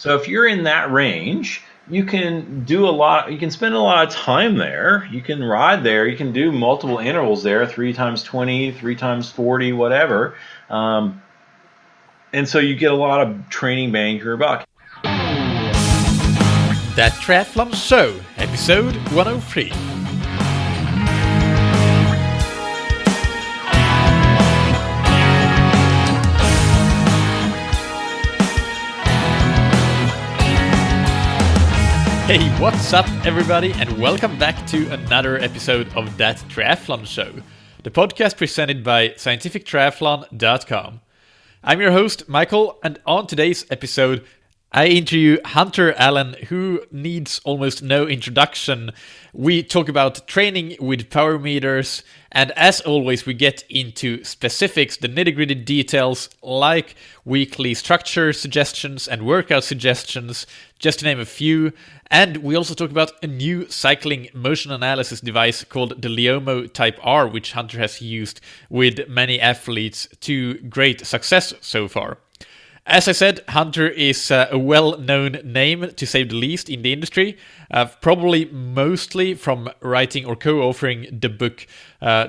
So if you're in that range, you can do a lot. You can spend a lot of time there. You can ride there. You can do multiple intervals there, 3 times 20, 3 times 40, whatever. And so you get a lot of training bang for your buck. That Triathlon Show, episode 103. Hey, what's up everybody, and welcome back to another episode of That Triathlon Show, the podcast presented by scientifictriathlon.com. I'm your host, Michael, and on today's episode, I interview Hunter Allen, who needs almost no introduction. We talk about training with power meters, and as always, we get into specifics, the nitty-gritty details, like weekly structure suggestions and workout suggestions, just to name a few. And we also talk about a new cycling motion analysis device called the Leomo Type R, which Hunter has used with many athletes to great success so far. As I said, Hunter is a well-known name, to say the least, in the industry, probably mostly from writing or co-authoring the book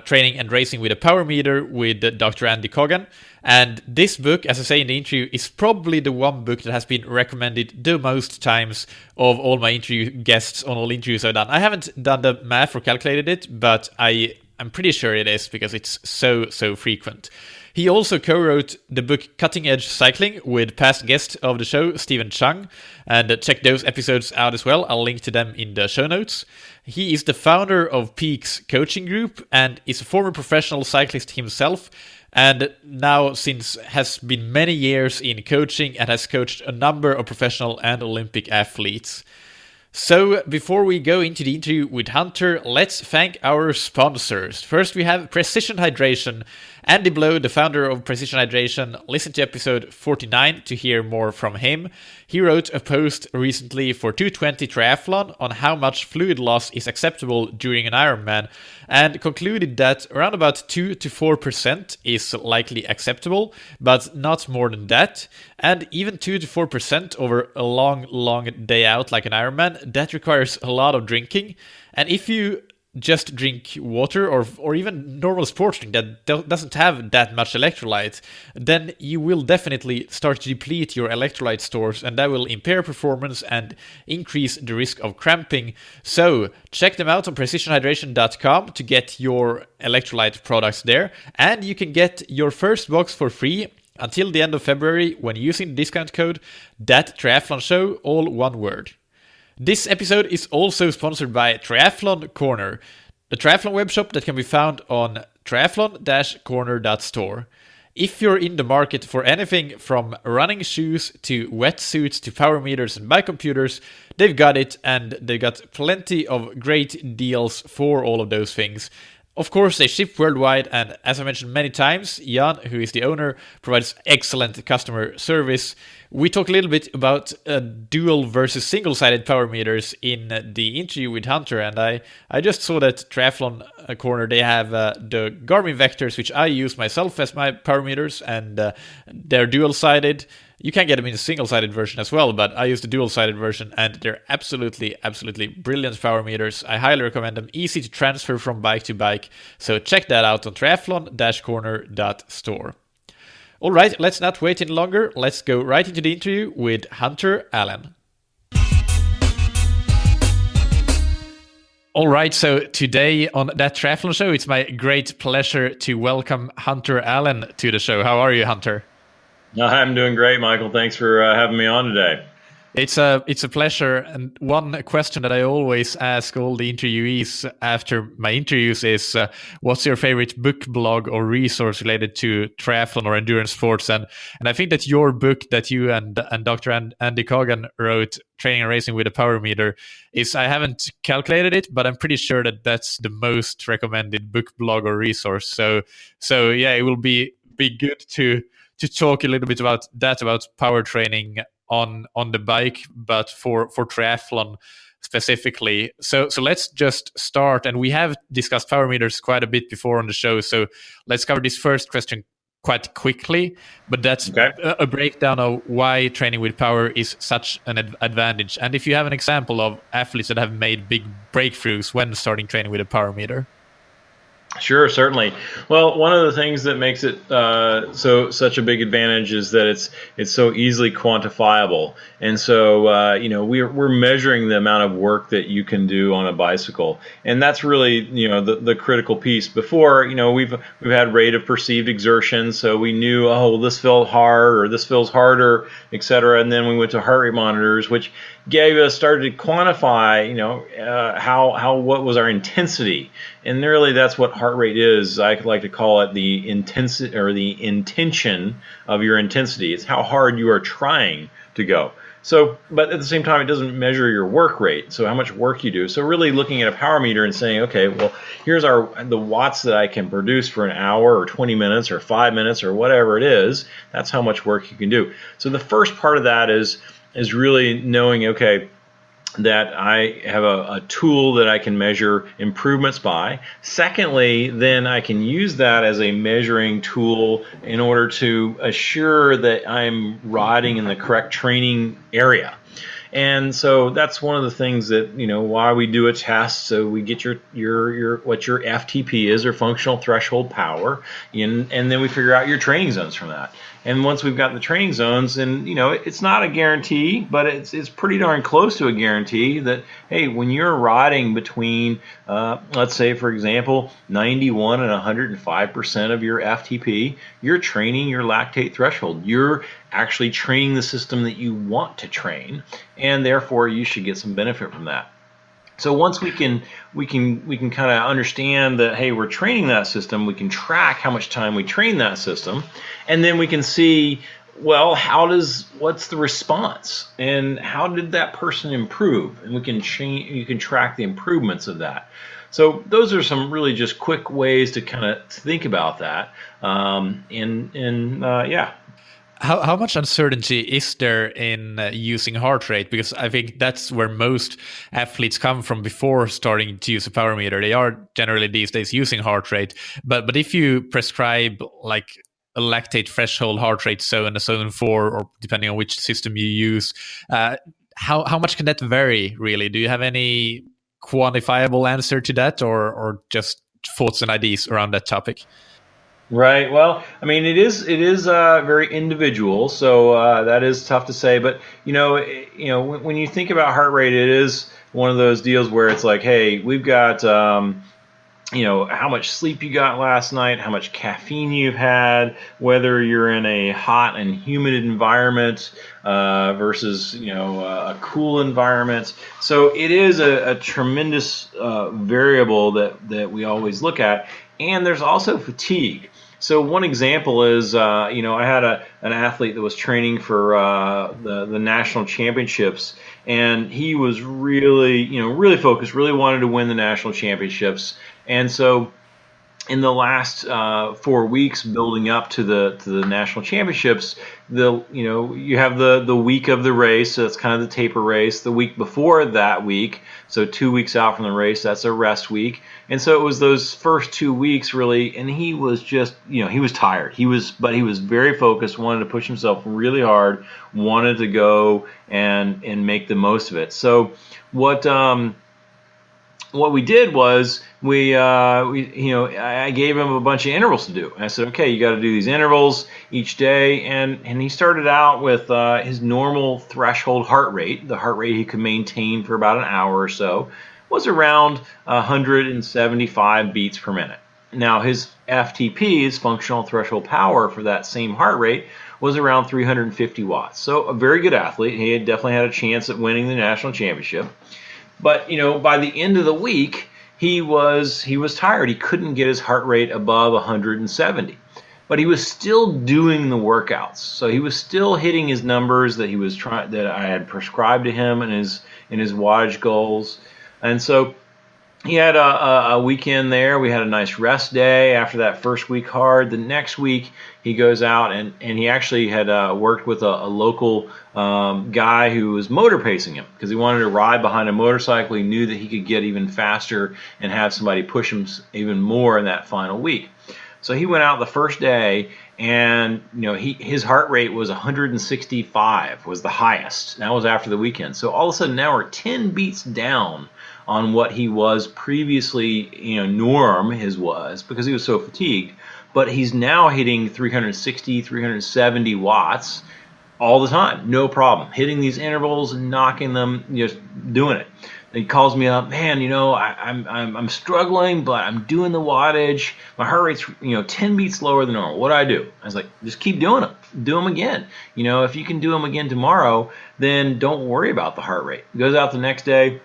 Training and Racing with a Power Meter with Dr. Andy Coggan. And this book, as I say in the interview, is probably the one book that has been recommended the most times of all my interview guests on all interviews I've done. I haven't done the math or calculated it, but I'm pretty sure it is because it's so frequent. He also co-wrote the book Cutting Edge Cycling with past guest of the show, Stephen Chung, and check those episodes out as well. I'll link to them in the show notes. He is the founder of Peaks Coaching Group and is a former professional cyclist himself, and now since has been many years in coaching and has coached a number of professional and Olympic athletes. So, before we go into the interview with Hunter, let's thank our sponsors. First, we have Precision Hydration. Andy Blow, the founder of Precision Hydration, listen to episode 49 to hear more from him. He wrote a post recently for 220 Triathlon on how much fluid loss is acceptable during an Ironman, and concluded that around about 2 to 4% is likely acceptable, but not more than that. And even 2 to 4% over a long day out like an Ironman, that requires a lot of drinking. And if you just drink water or even normal sports drink that doesn't have that much electrolyte, then you will definitely start to deplete your electrolyte stores, and that will impair performance and increase the risk of cramping. So check them out on precisionhydration.com to get your electrolyte products there, and you can get your first box for free until the end of February when using the discount code That Triathlon Show, all one word. This episode is also sponsored by Triathlon Corner, the triathlon webshop that can be found on triathlon-corner.store. If you're in the market for anything from running shoes to wetsuits to power meters and bike computers, they've got it, and they've got plenty of great deals for all of those things. Of course, they ship worldwide, and as I mentioned many times, Jan, who is the owner, provides excellent customer service. We talk a little bit about dual versus single-sided power meters in the interview with Hunter, and I just saw that Triathlon Corner, they have the Garmin Vectors, which I use myself as my power meters, and they're dual-sided. You can get them in a single-sided version as well, but I use the dual-sided version, and they're absolutely brilliant power meters. I highly recommend them, easy to transfer from bike to bike, so check that out on triathlon-corner.store. Alright, let's not wait any longer, let's go right into the interview with Hunter Allen. Alright, so today on That Triathlon Show, it's my great pleasure to welcome Hunter Allen to the show. How are you, Hunter? I'm doing great, Michael. Thanks for having me on today. It's a pleasure. And one question that I always ask all the interviewees after my interviews is, what's your favorite book, blog, or resource related to triathlon or endurance sports? And I think that your book that you and Dr. Andy Coggan wrote, Training and Racing with a Power Meter, is, I haven't calculated it, but I'm pretty sure that that's the most recommended book, blog, or resource. So yeah, it will be good to talk a little bit about that, about power training on the bike, but for triathlon specifically. So let's just start, and we have discussed power meters quite a bit before on the show, so let's cover this first question quite quickly, but that's Okay. a breakdown of why training with power is such an advantage. And if you have an example of athletes that have made big breakthroughs when starting training with a power meter. Sure, certainly. Well, one of the things that makes it such a big advantage is that it's so easily quantifiable, and so we're measuring the amount of work that you can do on a bicycle, and that's really the critical piece. Before we've had rate of perceived exertion, so we knew this felt hard or this feels harder, etc. And then we went to heart rate monitors, which started to quantify how what was our intensity. And really, that's what heart rate is. I like to call it the intensity or the intention of your intensity. It's how hard you are trying to go. So, but at the same time, it doesn't measure your work rate, so how much work you do. So really looking at a power meter and saying, okay, well, here's the watts that I can produce for an hour or 20 minutes or 5 minutes or whatever it is. That's how much work you can do. So the first part of that is really knowing, okay, that I have a tool that I can measure improvements by. Secondly, then I can use that as a measuring tool in order to assure that I'm riding in the correct training area. And so that's one of the things that, why we do a test. So we get your what your FTP is, or functional threshold power, and then we figure out your training zones from that. And once we've got the training zones, and it's not a guarantee, but it's pretty darn close to a guarantee that, hey, when you're riding between, let's say, for example, 91 and 105% of your FTP, you're training your lactate threshold. You're actually training the system that you want to train, and therefore you should get some benefit from that. So once we can kind of understand that, hey, we're training that system, we can track how much time we train that system, and then we can see, well, what's the response, and how did that person improve, and you can track the improvements of that. So those are some really just quick ways to kind of think about that. Yeah. How much uncertainty is there in using heart rate? Because I think that's where most athletes come from before starting to use a power meter. They are generally these days using heart rate. But if you prescribe like a lactate threshold heart rate zone, a zone 4, or depending on which system you use, how much can that vary really? Do you have any quantifiable answer to that, or just thoughts and ideas around that topic? Right. Well, I mean, it is very individual, so that is tough to say. But when you think about heart rate, it is one of those deals where it's like, hey, we've got how much sleep you got last night, how much caffeine you've had, whether you're in a hot and humid environment versus a cool environment. So it is a tremendous variable that we always look at, and there's also fatigue. So one example is, I had an athlete that was training for the national championships, and he was really focused, really wanted to win the national championships. And so in the last 4 weeks building up to the national championships, you have the week of the race, so that's kind of the taper race. The week before that week, so 2 weeks out from the race, that's a rest week. And so it was those first 2 weeks really, and he was just, he was tired. But he was very focused, wanted to push himself really hard, wanted to go and make the most of it. So what we did was I gave him a bunch of intervals to do. I said, okay, you got to do these intervals each day, and he started out with his normal threshold heart rate. The heart rate he could maintain for about an hour or so was around 175 beats per minute. Now his FTP, his functional threshold power for that same heart rate, was around 350 watts. So a very good athlete. He had definitely had a chance at winning the national championship. But by the end of the week, he was tired. He couldn't get his heart rate above 170. But he was still doing the workouts. So he was still hitting his numbers that I had prescribed to him in his wattage goals. And so he had a weekend there. We had a nice rest day after that first week hard. The next week he goes out and he actually had worked with a local guy who was motor pacing him because he wanted to ride behind a motorcycle. He knew that he could get even faster and have somebody push him even more in that final week. So he went out the first day, and his heart rate was 165, was the highest. That was after the weekend. So all of a sudden now we're 10 beats down on what he was previously, norm his was, because he was so fatigued. But he's now hitting 360, 370 watts all the time, no problem, hitting these intervals and knocking them, just doing it. And he calls me up, man, I'm struggling, but I'm doing the wattage. My heart rate's 10 beats lower than normal. What do I do? I was like, just keep doing them. Do them again. If you can do them again tomorrow, then don't worry about the heart rate. Goes out the next day.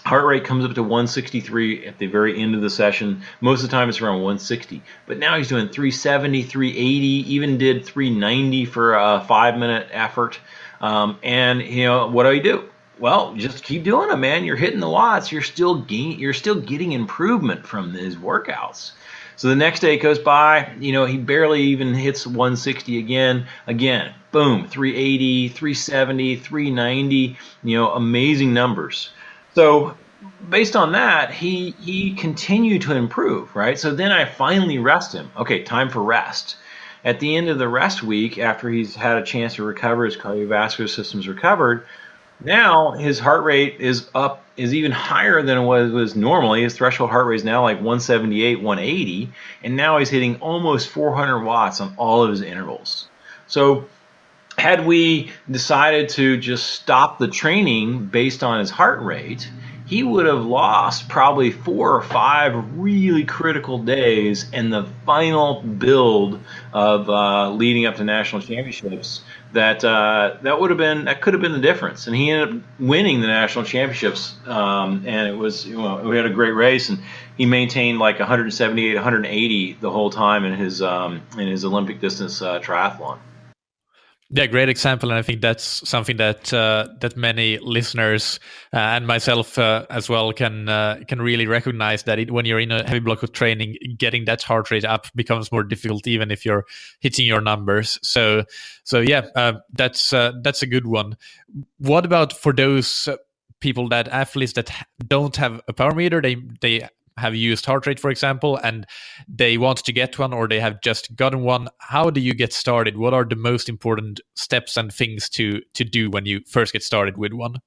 Heart rate comes up to 163 at the very end of the session. Most of the time it's around 160. But now he's doing 370, 380, even did 390 for a 5-minute effort. And what do? Well, just keep doing it, man. You're hitting the watts. You're still getting improvement from his workouts. So the next day goes by, he barely even hits 160 again. Again, boom, 380, 370, 390, amazing numbers. So based on that, he continued to improve, right? So then I finally rest him. Okay, time for rest. At the end of the rest week, after he's had a chance to recover, his cardiovascular system's recovered, now his heart rate is even higher than it was normally. His threshold heart rate is now like 178, 180, and now he's hitting almost 400 watts on all of his intervals. So had we decided to just stop the training based on his heart rate, he would have lost probably 4 or 5 really critical days in the final build of leading up to national championships. That could have been the difference, and he ended up winning the national championships. And it was, we had a great race, and he maintained like 178, 180 the whole time in his Olympic distance triathlon. Yeah, great example, and I think that's something that that many listeners and myself as well can really recognize, that when you're in a heavy block of training, getting that heart rate up becomes more difficult, even if you're hitting your numbers. So yeah, that's a good one. What about for those athletes that don't have a power meter? They have used heart rate, for example, and they want to get one, or they have just gotten one. How do you get started? What are the most important steps and things to do when you first get started with one?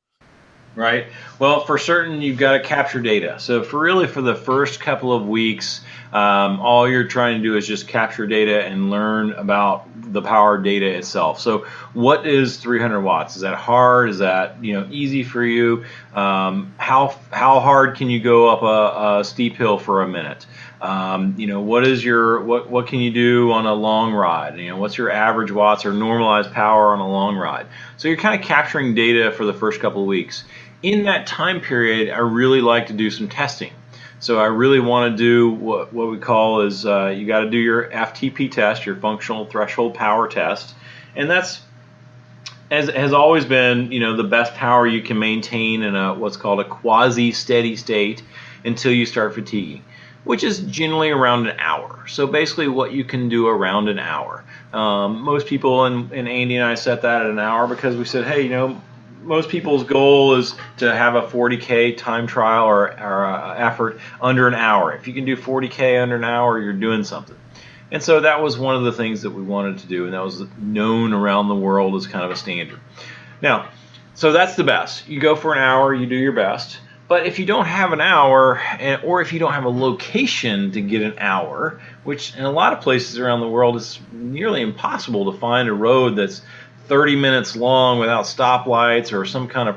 Right. Well, for certain, you've got to capture data. So for the first couple of weeks, all you're trying to do is just capture data and learn about the power data itself. So what is 300 watts? Is that hard? Is that easy for you? How hard can you go up a steep hill for a minute? What can you do on a long ride? What's your average watts or normalized power on a long ride? So you're kind of capturing data for the first couple of weeks. In that time period, I really like to do some testing. So I really want to do what we call is you got to do your FTP test, your functional threshold power test, and that's has always been the best power you can maintain in what's called a quasi steady state until you start fatiguing, which is generally around an hour. So basically what you can do around an hour. Most people, and Andy and I set that at an hour because we said, hey, most people's goal is to have a 40K time trial or effort under an hour. If you can do 40K under an hour, you're doing something. And so that was one of the things that we wanted to do, and that was known around the world as kind of a standard. Now, so that's the best. You go for an hour, you do your best. But if you don't have an hour, or if you don't have a location to get an hour, which in a lot of places around the world it's nearly impossible to find a road that's 30 minutes long without stoplights or some kind of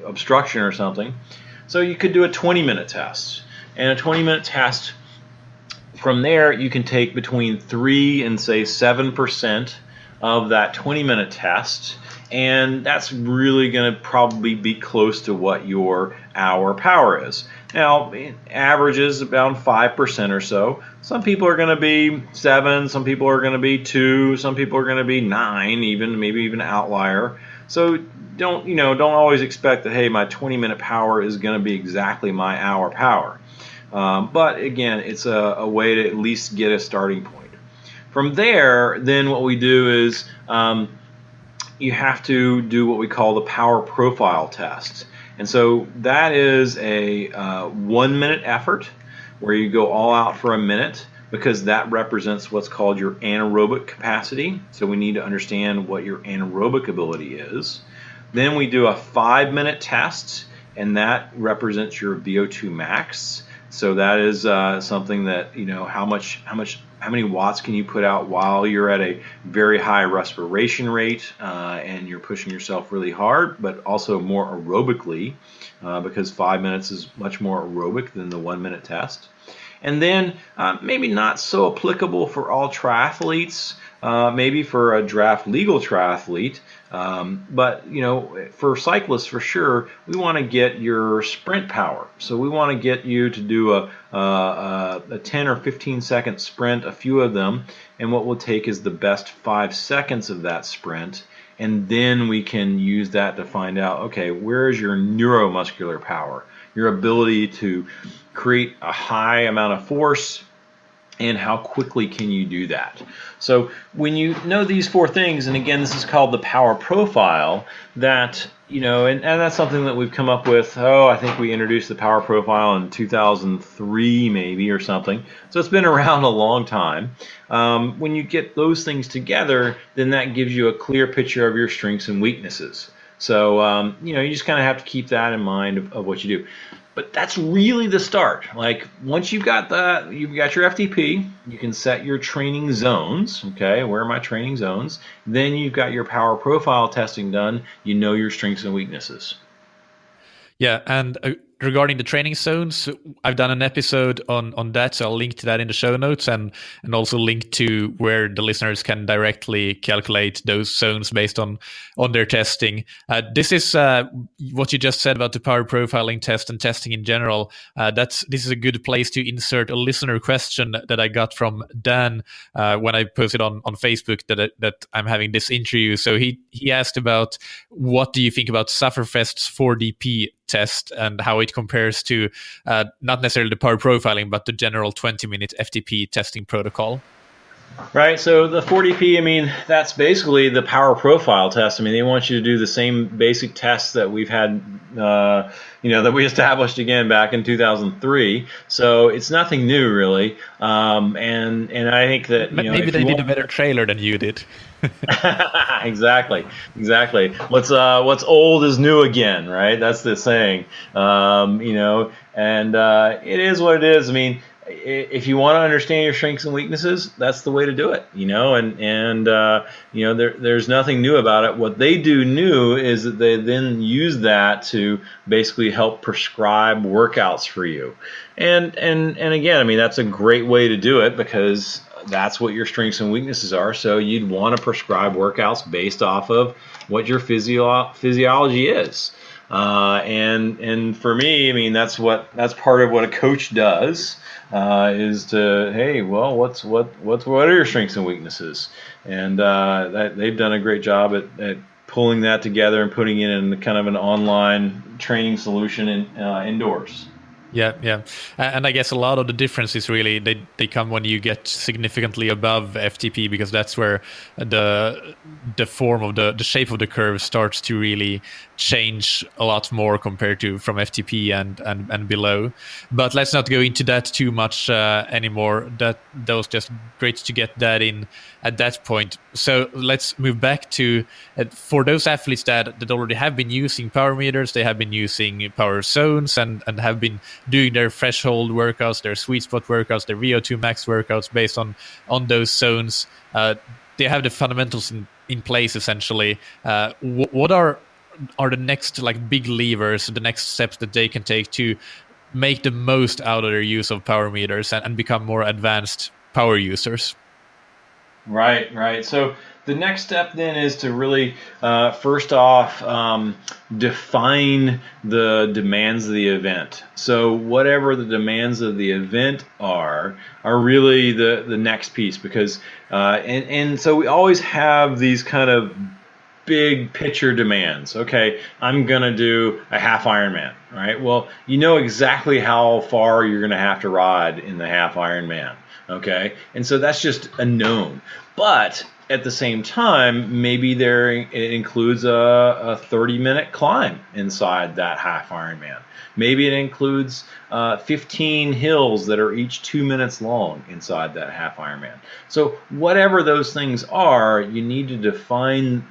obstruction or something. So you could do a 20-minute test. And a 20-minute test, from there you can take between 3 and say 7% of that 20-minute test, and that's really going to probably be close to what your hour power is. Now, average is about 5% or so. Some people are going to be 7, some people are going to be 2, some people are going to be 9, maybe even an outlier. So don't always expect that, hey, my 20-minute power is going to be exactly my hour power. But again, it's a way to at least get a starting point. From there, then what we do is you have to do what we call the power profile test. And so that is a 1-minute effort where you go all out for a minute because that represents what's called your anaerobic capacity. So we need to understand what your anaerobic ability is. Then we do a 5-minute test, and that represents your VO2 max. So that is something that, how many watts can you put out while you're at a very high respiration rate and you're pushing yourself really hard, but also more aerobically, because 5 minutes is much more aerobic than the 1-minute test. And then maybe not so applicable for all triathletes, maybe for a draft legal triathlete, but for cyclists for sure, we want to get your sprint power. So we want to get you to do a 10 or 15 second sprint, a few of them, and what we'll take is the best 5 seconds of that sprint, and then we can use that to find out, okay, where is your neuromuscular power, your ability to create a high amount of force, and how quickly can you do that? So when you know these 4 things, and again, this is called the power profile, that, and that's something that we've come up with, I think we introduced the power profile in 2003 maybe or something. So it's been around a long time. When you get those things together, then that gives you a clear picture of your strengths and weaknesses. So, you just kind of have to keep that in mind of what you do. But that's really the start. Like once you've got your FTP, you can set your training zones. Okay, where are my training zones? Then you've got your power profile testing done. You know your strengths and weaknesses. Yeah, and regarding the training zones, I've done an episode on that, so I'll link to that in the show notes, and also link to where the listeners can directly calculate those zones based on their testing. This is what you just said about the power profiling test and testing in general. This is a good place to insert a listener question that I got from Dan when I posted on Facebook that I'm having this interview. So he asked about, what do you think about Sufferfest's 4DP test and how it compares to not necessarily the power profiling, but the general 20-minute FTP testing protocol? Right. So the 4DP, that's basically the power profile test. They want you to do the same basic tests that we've had, that we established again back in 2003. So it's nothing new, really. And I think that maybe they did a better trailer than you did. Exactly. What's old is new again, right? That's the saying. And it is what it is. If you want to understand your strengths and weaknesses, that's the way to do it, there's nothing new about it. What they do new is that they then use that to basically help prescribe workouts for you. And again, that's a great way to do it because that's what your strengths and weaknesses are. So you'd want to prescribe workouts based off of what your physiology is. And for me, that's part of what a coach does, is to, hey, well, what are your strengths and weaknesses? And that they've done a great job at pulling that together and putting it in kind of an online training solution indoors. Yeah. And I guess a lot of the difference is really they come when you get significantly above FTP, because that's where the form of the shape of the curve starts to really change a lot more compared to from FTP and below. But let's not go into that too much anymore. That was just great to get that in at that point. So let's move back to for those athletes that already have been using power meters, they have been using power zones and have been doing their threshold workouts, their sweet spot workouts, their VO2 max workouts based on those zones. They have the fundamentals in place essentially. What are the next big levers, the next steps that they can take to make the most out of their use of power meters and become more advanced power users? Right. So the next step then is to really, first off, define the demands of the event. So whatever the demands of the event are really the next piece, because and so we always have these kind of big picture demands. Okay, I'm going to do a half Ironman, right? Well, you know exactly how far you're going to have to ride in the half Ironman. Okay, and so that's just a known. But At the same time, maybe it includes a 30-minute climb inside that half Ironman. Maybe it includes 15 hills that are each 2 minutes long inside that half Ironman. So whatever those things are, you need to define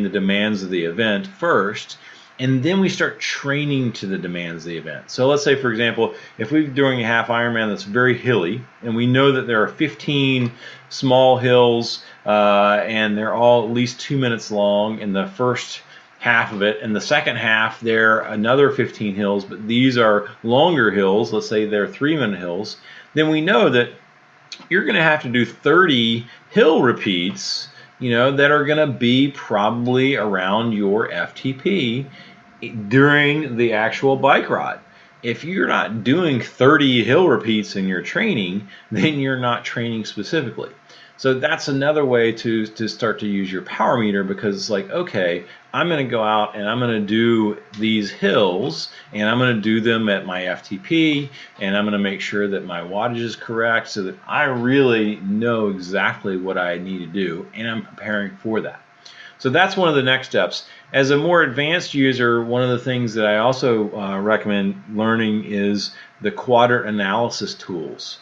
the demands of the event first, and then we start training to the demands of the event. So let's say, for example, if we're doing a half Ironman that's very hilly, and we know that there are 15 small hills, and they're all at least 2 minutes long in the first half of it, and the second half there are another 15 hills, but these are longer hills, let's say they're 3-minute hills, then we know that you're going to have to do 30 hill repeats, that are going to be probably around your FTP during the actual bike ride. If you're not doing 30 hill repeats in your training, then you're not training specifically. So that's another way to start to use your power meter, because it's like, okay, I'm going to go out and I'm going to do these hills, and I'm going to do them at my FTP, and I'm going to make sure that my wattage is correct so that I really know exactly what I need to do, and I'm preparing for that. So that's one of the next steps. As a more advanced user, one of the things that I also recommend learning is the quadrant analysis tools.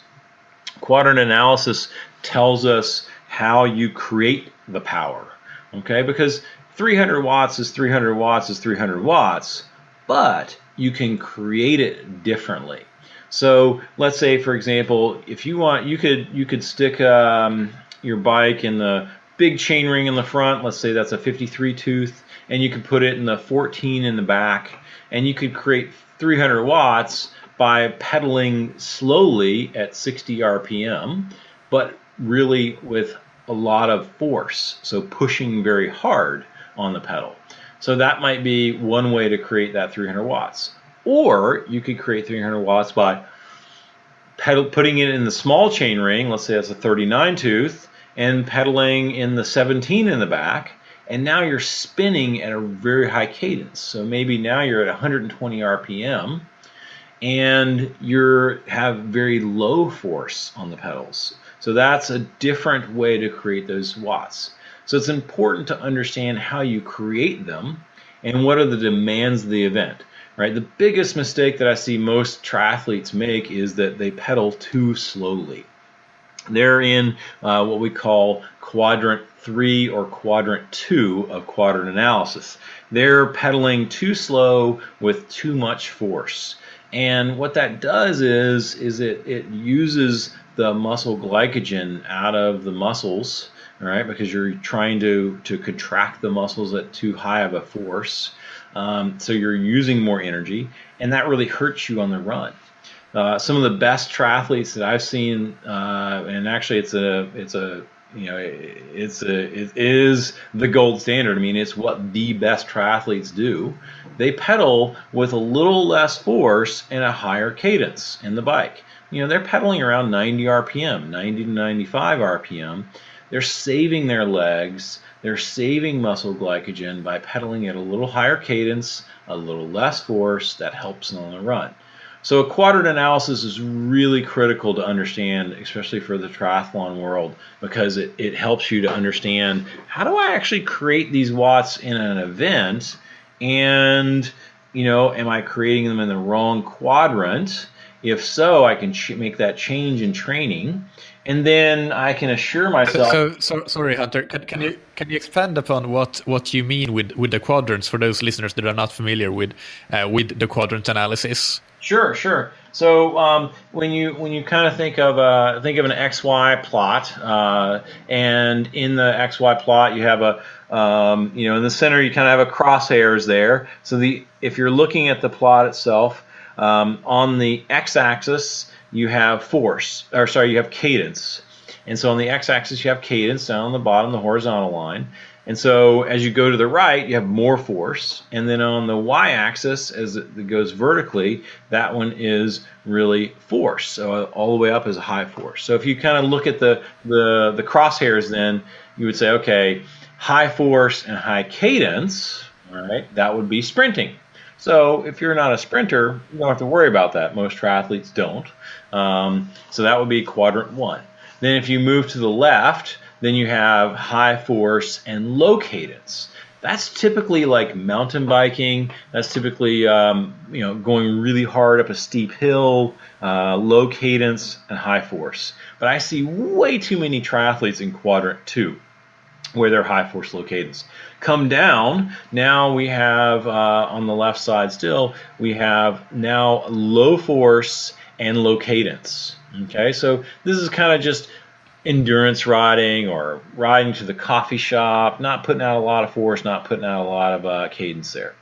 Quadrant analysis tells us how you create the power, okay? Because 300 watts is 300 watts is 300 watts, but you can create it differently. So let's say, for example, if you want, you could stick your bike in the big chain ring in the front. Let's say that's a 53 tooth, and you could put it in the 14 in the back, and you could create 300 watts by pedaling slowly at 60 RPM, but really with a lot of force, so pushing very hard on the pedal. So that might be one way to create that 300 watts. Or you could create 300 watts by putting it in the small chain ring, let's say that's a 39 tooth, and pedaling in the 17 in the back, and now you're spinning at a very high cadence. So maybe now you're at 120 RPM, and you have very low force on the pedals. So that's a different way to create those watts. So it's important to understand how you create them and what are the demands of the event, right? The biggest mistake that I see most triathletes make is that they pedal too slowly. They're in what we call quadrant 3 or quadrant 2 of quadrant analysis. They're pedaling too slow with too much force. And what that does is it uses the muscle glycogen out of the muscles, right? Because you're trying to contract the muscles at too high of a force. So you're using more energy, and that really hurts you on the run. Some of the best triathletes that I've seen, and actually it is the gold standard. I mean, it's what the best triathletes do. They pedal with a little less force and a higher cadence in the bike. They're pedaling around 90 RPM, 90 to 95 RPM. They're saving their legs. They're saving muscle glycogen by pedaling at a little higher cadence, a little less force. That helps them on the run. So a quadrant analysis is really critical to understand, especially for the triathlon world, because it helps you to understand, how do I actually create these watts in an event, and am I creating them in the wrong quadrant? If so, I can make that change in training, and then I can assure myself. So sorry, Hunter. Can you expand upon what you mean with the quadrants for those listeners that are not familiar with the quadrant analysis? Sure. So when you kind of think of an XY plot, and in the XY plot you have in the center you kind of have a crosshairs there. So if you're looking at the plot itself, on the x-axis you have you have cadence, and so on the x-axis you have cadence down on the bottom, the horizontal line. And so as you go to the right, you have more force. And then on the y-axis, as it goes vertically, that one is really force. So all the way up is a high force. So if you kind of look at the crosshairs, then you would say, okay, high force and high cadence, all right, that would be sprinting. So if you're not a sprinter, you don't have to worry about that. Most triathletes don't. So that would be quadrant 1. Then if you move to the left, Then you have high force and low cadence. That's typically like mountain biking. That's typically going really hard up a steep hill, low cadence and high force. But I see way too many triathletes in quadrant 2 where they're high force, low cadence. Come down, now we have on the left side still, we have now low force and low cadence. Okay, so this is kind of just endurance riding or riding to the coffee shop, not putting out a lot of force, not putting out a lot of cadence there.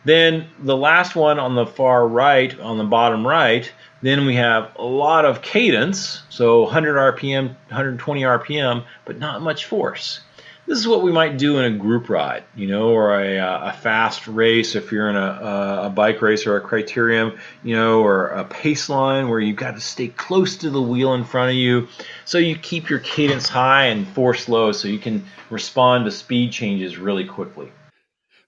Then the last one on the far right, on the bottom right, then we have a lot of cadence, so 100 RPM, 120 RPM, but not much force. This is what we might do in a group ride, or a fast race if you're in a bike race or a criterium, or a pace line where you've got to stay close to the wheel in front of you. So you keep your cadence high and force low so you can respond to speed changes really quickly.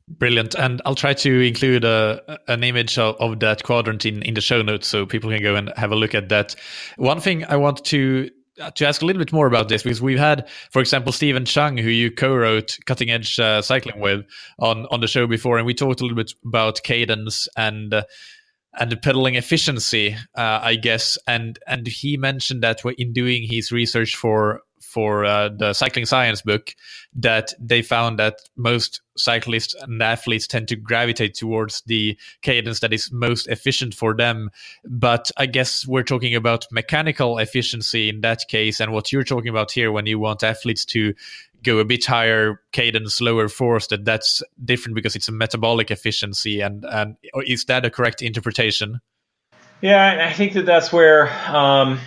Brilliant. And I'll try to include an image of that quadrant in the show notes so people can go and have a look at that. One thing I want to ask a little bit more about this, because we've had, for example, Stephen Chung, who you co-wrote Cutting Edge Cycling with on the show before, and we talked a little bit about cadence and the pedaling efficiency, I guess, and he mentioned that in doing his research for the cycling science book, that they found that most cyclists and athletes tend to gravitate towards the cadence that is most efficient for them. But I guess we're talking about mechanical efficiency in that case, and what you're talking about here when you want athletes to go a bit higher cadence, lower force, that's different because it's a metabolic efficiency. And is that a correct interpretation? Yeah, I think that's where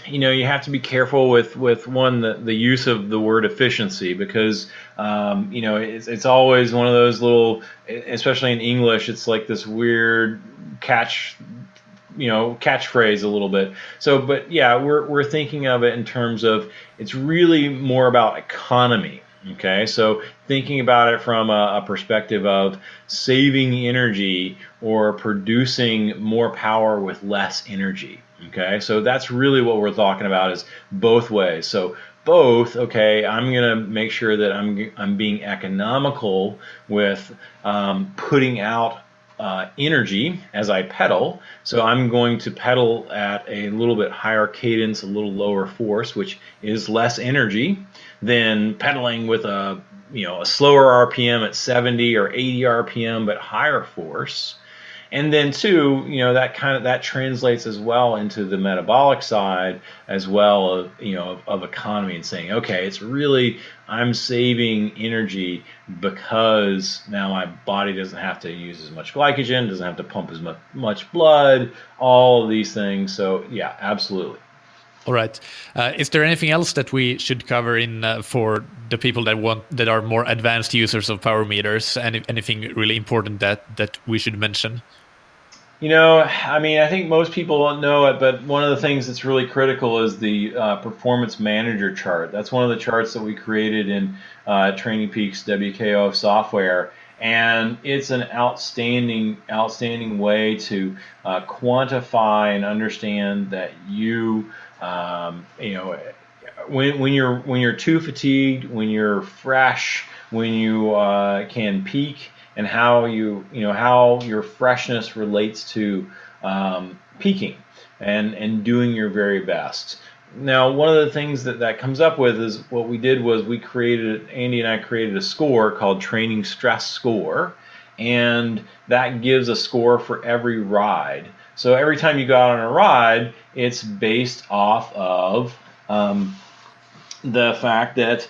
you have to be careful with one the use of the word efficiency, because it's always one of those little, especially in English, it's like this weird catchphrase a little bit. So, but yeah, we're thinking of it in terms of it's really more about economy. Okay, so thinking about it from a perspective of saving energy or producing more power with less energy. Okay, so that's really what we're talking about, is both ways. So both, okay, I'm going to make sure that I'm being economical with putting out energy as I pedal. So I'm going to pedal at a little bit higher cadence, a little lower force, which is less energy than pedaling with a slower RPM at 70 or 80 RPM, but higher force. And then two, that translates as well into the metabolic side as well of economy, and saying, okay, it's really, I'm saving energy because now my body doesn't have to use as much glycogen, doesn't have to pump as much blood, all of these things. So yeah, absolutely. All right. Is there anything else that we should cover in for the people that are more advanced users of power meters? Anything really important that we should mention? I think most people know it, but one of the things that's really critical is the performance manager chart. That's one of the charts that we created in Training Peaks WKO software, and it's an outstanding way to quantify and understand that when you're too fatigued, when you're fresh, when you can peak, and how how your freshness relates to peaking and doing your very best. Now, one of the things that comes up with is what we did was Andy and I created a score called Training Stress Score, and that gives a score for every ride. So every time you go out on a ride, it's based off of the fact that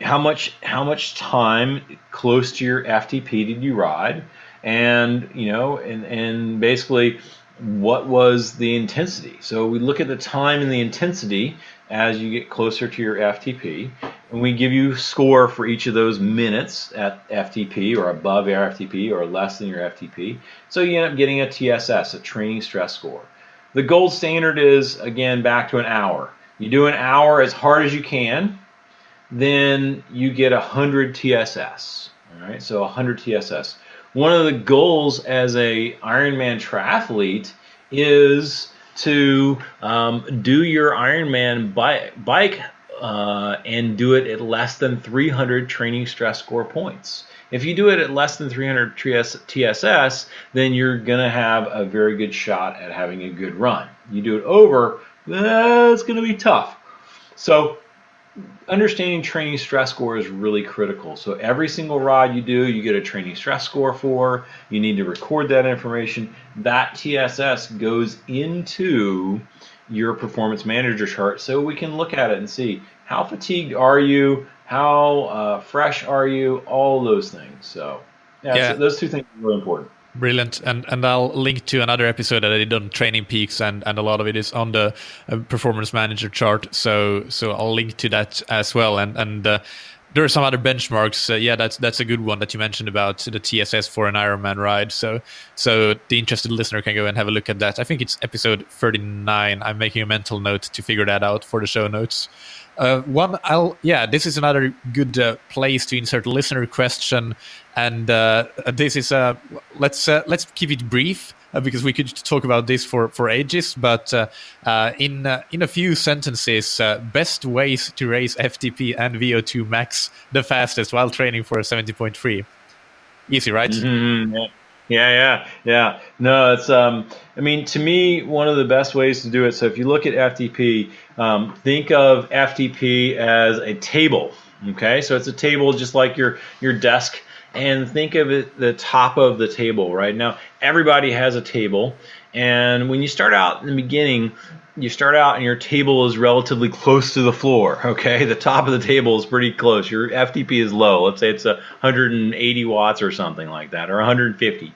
how much time close to your FTP did you ride, and and basically what was the intensity. So we look at the time and the intensity as you get closer to your FTP, and we give you a score for each of those minutes at FTP or above your FTP or less than your FTP. So you end up getting a TSS, a training stress score. The gold standard is, again, back to an hour. You do an hour as hard as you can, then you get 100 TSS. All right, so 100 TSS. One of the goals as a Ironman triathlete is to do your Ironman bike and do it at less than 300 training stress score points. If you do it at less than 300 TSS, then you're going to have a very good shot at having a good run. You do it over, it's going to be tough. So understanding training stress score is really critical. So every single ride you do, you get a training stress score for. You need to record that information. That TSS goes into your performance manager chart so we can look at it and see how fatigued are you, how fresh are you, all those things. So so those two things are really important. Brilliant. And I'll link to another episode that I did on training peaks, and a lot of it is on the performance manager chart. So I'll link to that as well. And there are some other benchmarks. That's a good one that you mentioned about the TSS for an Ironman ride. So the interested listener can go and have a look at that. I think it's episode 39. I'm making a mental note to figure that out for the show notes. This is another good place to insert a listener question, and this is let's keep it brief because we could talk about this for ages. But in a few sentences, best ways to raise FTP and VO2 max the fastest while training for a 70.3. Easy, right? Mm-hmm. Yeah. No, it's to me, one of the best ways to do it. So if you look at FTP, think of FTP as a table. Okay, so it's a table just like your desk, and think of it the top of the table. Right now, everybody has a table, and when you start out in the beginning, you start out and your table is relatively close to the floor. Okay, the top of the table is pretty close. Your FTP is low. Let's say it's 180 watts or something like that, or 150.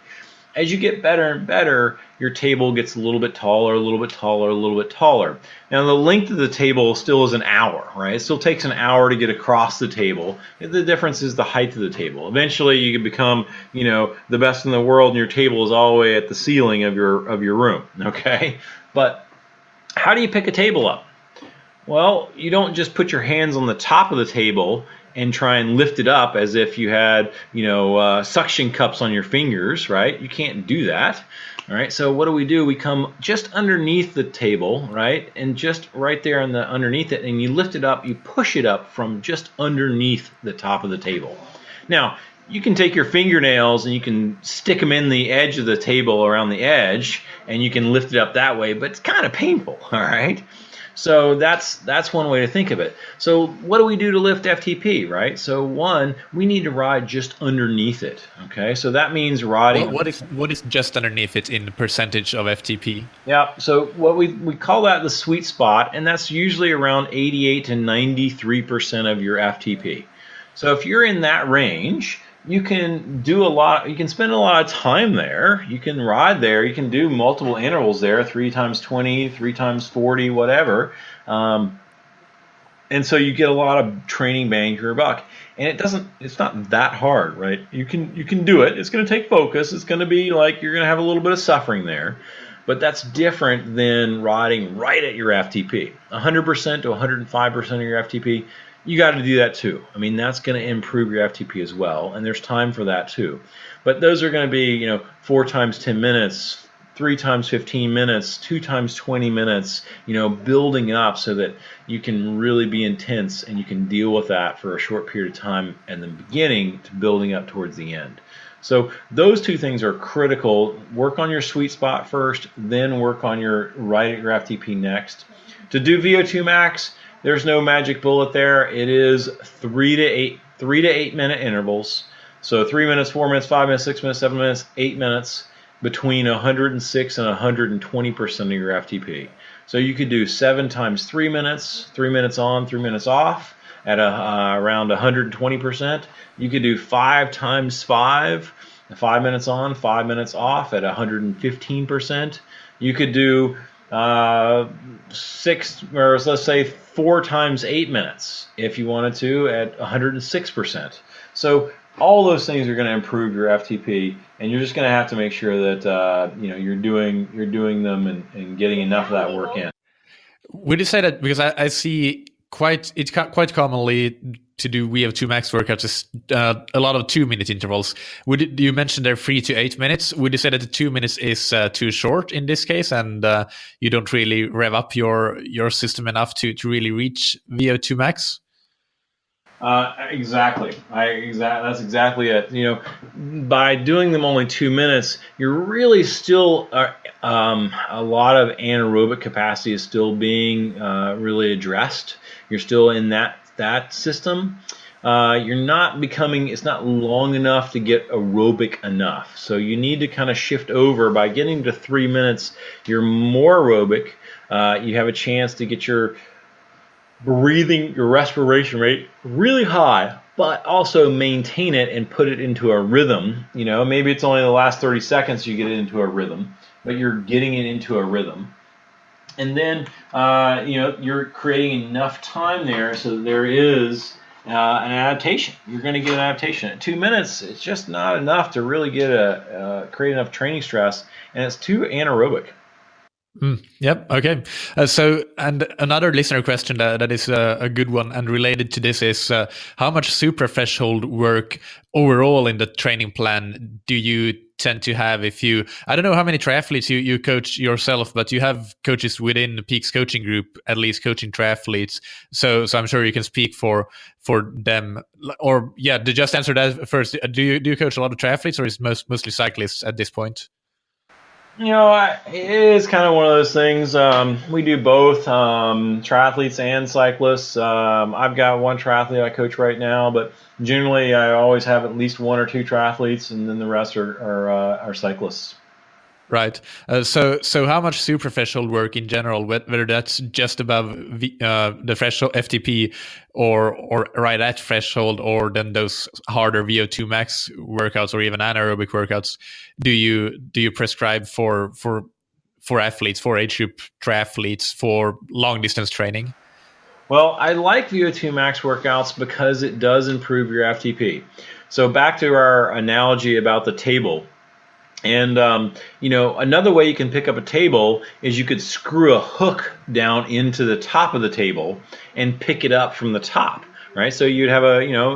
As you get better and better, your table gets a little bit taller, a little bit taller, a little bit taller. Now, the length of the table still is an hour, right? It still takes an hour to get across the table. The difference is the height of the table. Eventually, you can become, the best in the world, and your table is all the way at the ceiling of your room, okay? But how do you pick a table up? Well, you don't just put your hands on the top of the table and try and lift it up as if you had, suction cups on your fingers, right? You can't do that. All right. So what do? We come just underneath the table, right? And just right there underneath it, and you lift it up, you push it up from just underneath the top of the table. Now, you can take your fingernails and you can stick them in the edge of the table around the edge, and you can lift it up that way, but it's kind of painful, all right? So that's one way to think of it. So what do we do to lift FTP, right? So one, we need to ride just underneath it, okay? So that means riding... What is just underneath it in percentage of FTP? Yeah, so what we call that the sweet spot, and that's usually around 88 to 93% of your FTP. So if you're in that range, you can do a lot. You can spend a lot of time there. You can ride there. You can do multiple intervals there, 3 times 20, 3 times 40, whatever. And so you get a lot of training bang for your buck. And it's not that hard, right? You can do it. It's going to take focus. It's going to be like you're going to have a little bit of suffering there. But that's different than riding right at your FTP. 100% to 105% of your FTP. You got to do that too. I mean, that's going to improve your FTP as well, and there's time for that too. But those are going to be, 4 times 10 minutes, 3 times 15 minutes, 2 times 20 minutes, building up so that you can really be intense and you can deal with that for a short period of time in the beginning to building up towards the end. So those two things are critical. Work on your sweet spot first, then work on your right at your FTP next. To do VO2 max, there's no magic bullet there. It is 3 to 8 minute intervals. So 3 minutes, 4 minutes, 5 minutes, 6 minutes, 7 minutes, 8 minutes between 106 and 120% of your FTP. So you could do 7 times 3 minutes, 3 minutes on, 3 minutes off at around 120%. You could do 5 times 5, 5 minutes on, 5 minutes off at 115%. You could do 6, or let's say 4 times 8 minutes if you wanted to at 106%. So all those things are going to improve your FTP, and you're just going to have to make sure that you're doing them and getting enough of that work in. Would you say that, because I see quite commonly to do VO2 max workouts is a lot of 2-minute intervals. You mentioned they're 3 to 8 minutes? Would you say that the 2 minutes is too short in this case, and you don't really rev up your system enough to really reach VO2 max? Exactly. That's exactly it. By doing them only 2 minutes, you're really still a lot of anaerobic capacity is still being really addressed. You're still in that system. You're not becoming. It's not long enough to get aerobic enough. So you need to kind of shift over. By getting to 3 minutes, you're more aerobic. You have a chance to get your breathing, your respiration rate really high, but also maintain it and put it into a rhythm. Maybe it's only the last 30 seconds you get it into a rhythm, but you're getting it into a rhythm. And then, you're creating enough time there so that there is an adaptation. You're going to get an adaptation. At 2 minutes, it's just not enough to really get create enough training stress, and it's too anaerobic. Yep. Okay. And another listener question that is a good one and related to this is how much super threshold work overall in the training plan do you tend to have? I don't know how many triathletes you coach yourself, but you have coaches within the Peaks coaching group, at least coaching triathletes. So I'm sure you can speak for them. Or to just answer that first, do you coach a lot of triathletes, or is mostly cyclists at this point? It is kind of one of those things. We do both, triathletes and cyclists. I've got one triathlete I coach right now, but generally I always have at least 1 or 2 triathletes, and then the rest are cyclists. Right. So how much super threshold work in general, whether that's just above the threshold FTP or right at threshold, or then those harder VO2 max workouts or even anaerobic workouts, do you prescribe for athletes, for age group triathletes, for long distance training? Well, I like VO2 max workouts because it does improve your FTP. So back to our analogy about the table. And, another way you can pick up a table is you could screw a hook down into the top of the table and pick it up from the top, right? So you'd have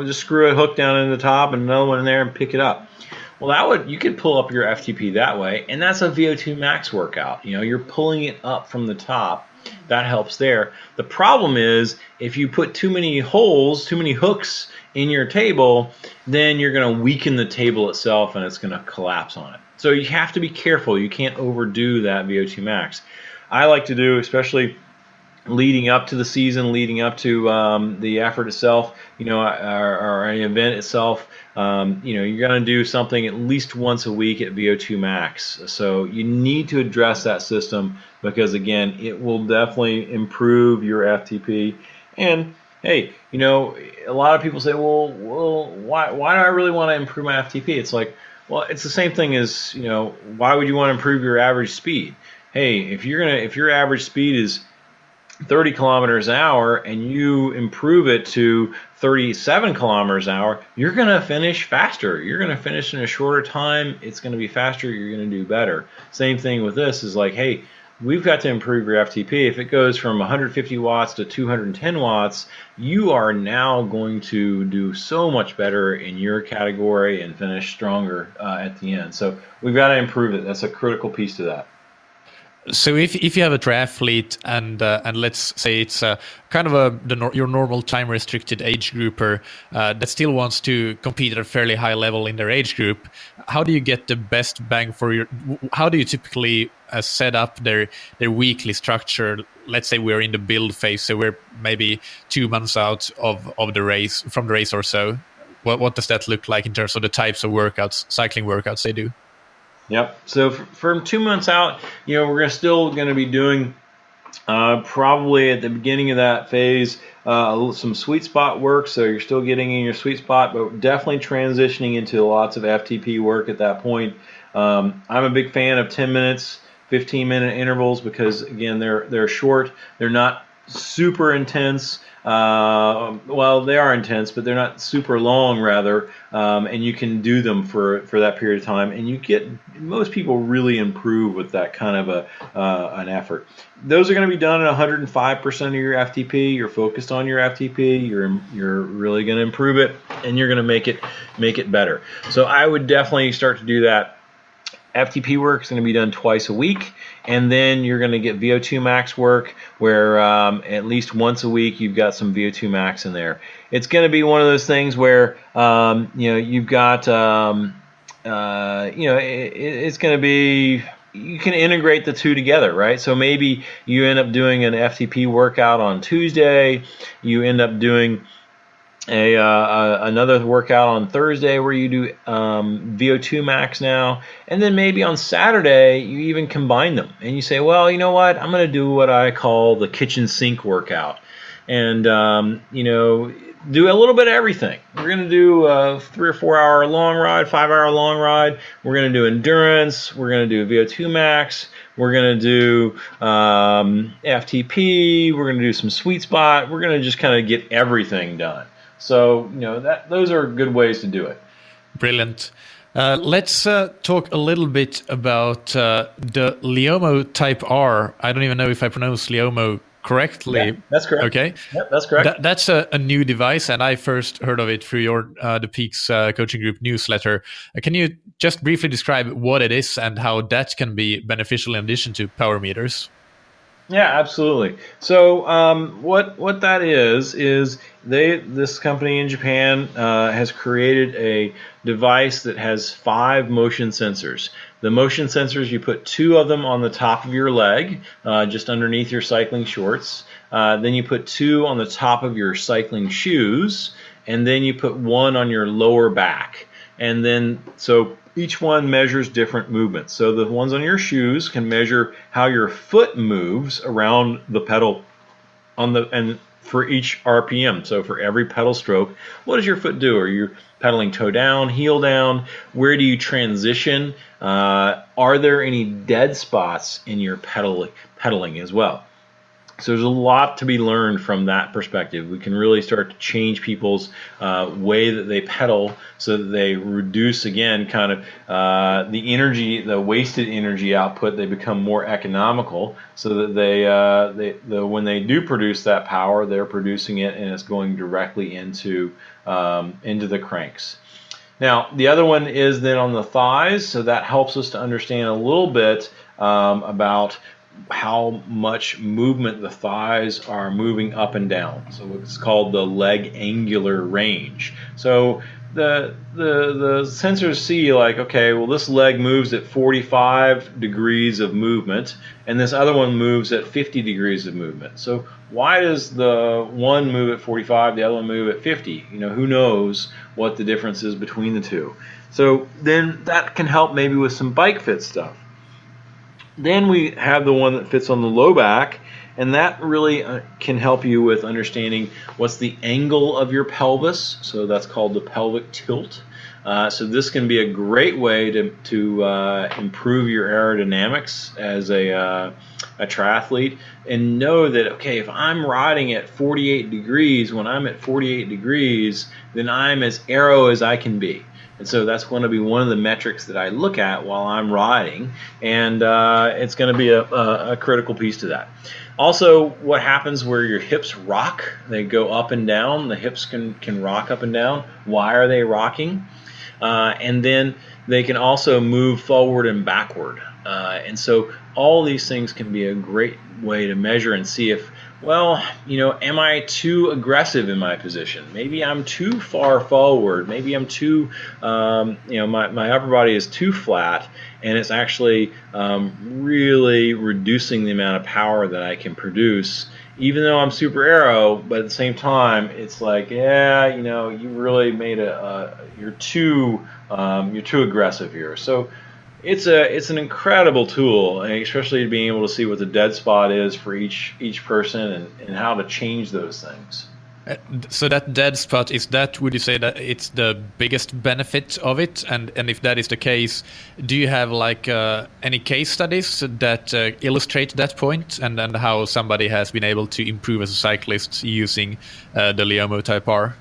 just screw a hook down in the top and another one in there and pick it up. Well, you could pull up your FTP that way, and that's a VO2 max workout. You're pulling it up from the top. That helps there. The problem is if you put too many hooks in your table, then you're going to weaken the table itself and it's going to collapse on it. So you have to be careful. You can't overdo that VO2 max. I like to do, especially leading up to the season, leading up to the effort itself, or any event itself, you're going to do something at least once a week at VO2 max. So you need to address that system because, again, it will definitely improve your FTP. And hey, a lot of people say, well, why do I really want to improve my FTP? It's like, well, it's the same thing as, why would you want to improve your average speed? Hey, if your average speed is 30 kilometers an hour and you improve it to 37 kilometers an hour, you're going to finish faster. You're going to finish in a shorter time. It's going to be faster. You're going to do better. Same thing with this is like, hey, we've got to improve your FTP. If it goes from 150 watts to 210 watts, you are now going to do so much better in your category and finish stronger at the end. So we've got to improve it. That's a critical piece to that. So if you have a triathlete and let's say it's kind of your normal time restricted age grouper that still wants to compete at a fairly high level in their age group, how do you get the best bang for your? How do you typically set up their weekly structure? Let's say we're in the build phase, so we're maybe 2 months out of the race or so. What does that look like in terms of the types of workouts, cycling workouts they do? Yep. So from 2 months out, we're still going to be doing probably at the beginning of that phase some sweet spot work. So you're still getting in your sweet spot, but definitely transitioning into lots of FTP work at that point. I'm a big fan of 10 minutes, 15-minute intervals because again they're short. They're not super intense. Well, they are intense, but they're not super long, rather. And you can do them for that period of time, and most people really improve with that kind of an effort. Those are going to be done at 105% of your FTP. You're focused on your FTP. You're really going to improve it, and you're going to make it better. So I would definitely start to do that. FTP work is going to be done twice a week, and then you're going to get VO2 max work where at least once a week you've got some VO2 max in there. It's going to be one of those things where you've got it's going to be, you can integrate the two together, right? So maybe you end up doing an FTP workout on Tuesday, you end up doing another workout on Thursday where you do VO2 max now, and then maybe on Saturday you even combine them and you say, well, you know what, I'm going to do what I call the kitchen sink workout, and do a little bit of everything. We're going to do a 3 or 4 hour long ride, 5 hour long ride. We're going to do endurance. We're going to do VO2 max. We're going to do FTP. We're going to do some sweet spot. We're going to just kind of get everything done. So, those are good ways to do it. Brilliant. Let's talk a little bit about the Leomo Type R. I don't even know if I pronounce Leomo correctly. Yeah, that's correct. Okay. Yep, that's correct. That's a new device, and I first heard of it through your the Peaks Coaching Group newsletter. Can you just briefly describe what it is and how that can be beneficial in addition to power meters? Yeah, absolutely. So what that is this company in Japan has created a device that has 5 motion sensors. The motion sensors, you put 2 of them on the top of your leg, just underneath your cycling shorts. Then you put 2 on the top of your cycling shoes, and then you put 1 on your lower back. And then, so each one measures different movements. So the ones on your shoes can measure how your foot moves around the pedal and for each RPM. So for every pedal stroke, what does your foot do? Are you pedaling toe down, heel down? Where do you transition? Are there any dead spots in your pedaling as well? So there's a lot to be learned from that perspective. We can really start to change people's way that they pedal so that they reduce, again, kind of the energy, the wasted energy output. They become more economical so that when they do produce that power, they're producing it and it's going directly into the cranks. Now, the other one is then on the thighs, so that helps us to understand a little bit about how much movement the thighs are moving up and down. So it's called the leg angular range. So the sensors see, like, okay, well, this leg moves at 45 degrees of movement and this other one moves at 50 degrees of movement. So why does the one move at 45, the other one move at 50? Who knows what the difference is between the two. So then that can help maybe with some bike fit stuff. Then we have the one that fits on the low back, and that really can help you with understanding what's the angle of your pelvis. So that's called the pelvic tilt. So this can be a great way to improve your aerodynamics as a triathlete, and know that, okay, if I'm riding at 48 degrees, when I'm at 48 degrees, then I'm as aero as I can be. And so that's going to be one of the metrics that I look at while I'm riding, and it's going to be a critical piece to that. Also, what happens where your hips rock, they go up and down, the hips can rock up and down. Why are they rocking? And then they can also move forward and backward. And so all these things can be a great way to measure and see if, well, am I too aggressive in my position? Maybe I'm too far forward. Maybe I'm too, my upper body is too flat, and it's actually really reducing the amount of power that I can produce, even though I'm super aero. But at the same time, it's like, yeah, you really made you're too aggressive here. So it's an incredible tool, and especially being able to see what the dead spot is for each person and how to change those things. So that dead spot, is that, would you say that it's the biggest benefit of it? And if that is the case, do you have like any case studies that illustrate that point, and how somebody has been able to improve as a cyclist using the Leomo Type R?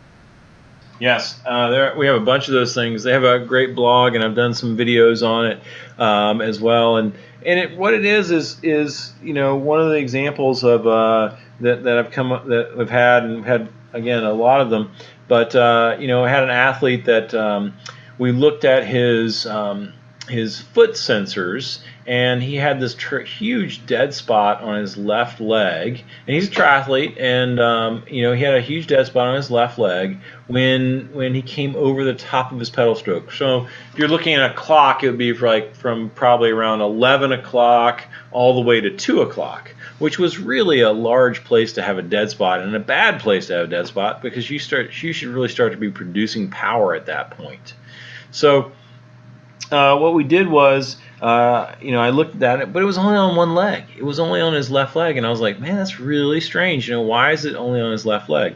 Yes, we have a bunch of those things. They have a great blog, and I've done some videos on it as well. And what it is one of the examples of that I've come up that we've had, and we've had again a lot of them. But I had an athlete that we looked at his foot sensors, and he had this huge dead spot on his left leg. And he's a triathlete, and he had a huge dead spot on his left leg when he came over the top of his pedal stroke. So if you're looking at a clock, it would be from probably around 11 o'clock all the way to 2 o'clock, which was really a large place to have a dead spot, and a bad place to have a dead spot, because you should really start to be producing power at that point. So what we did was, I looked at it, but it was only on one leg. It was only on his left leg, and I was like, man, that's really strange. Why is it only on his left leg?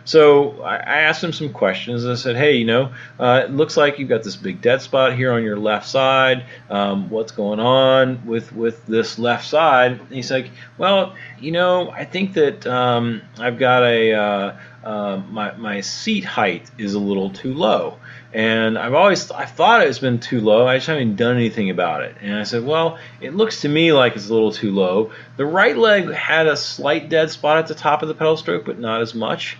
So I asked him some questions. I said, hey, it looks like you've got this big dead spot here on your left side. What's going on with this left side? And he's like, well, I think that I've got my seat height is a little too low. And I thought it's been too low. I just haven't done anything about it. And I said, well, it looks to me like it's a little too low. The right leg had a slight dead spot at the top of the pedal stroke, but not as much.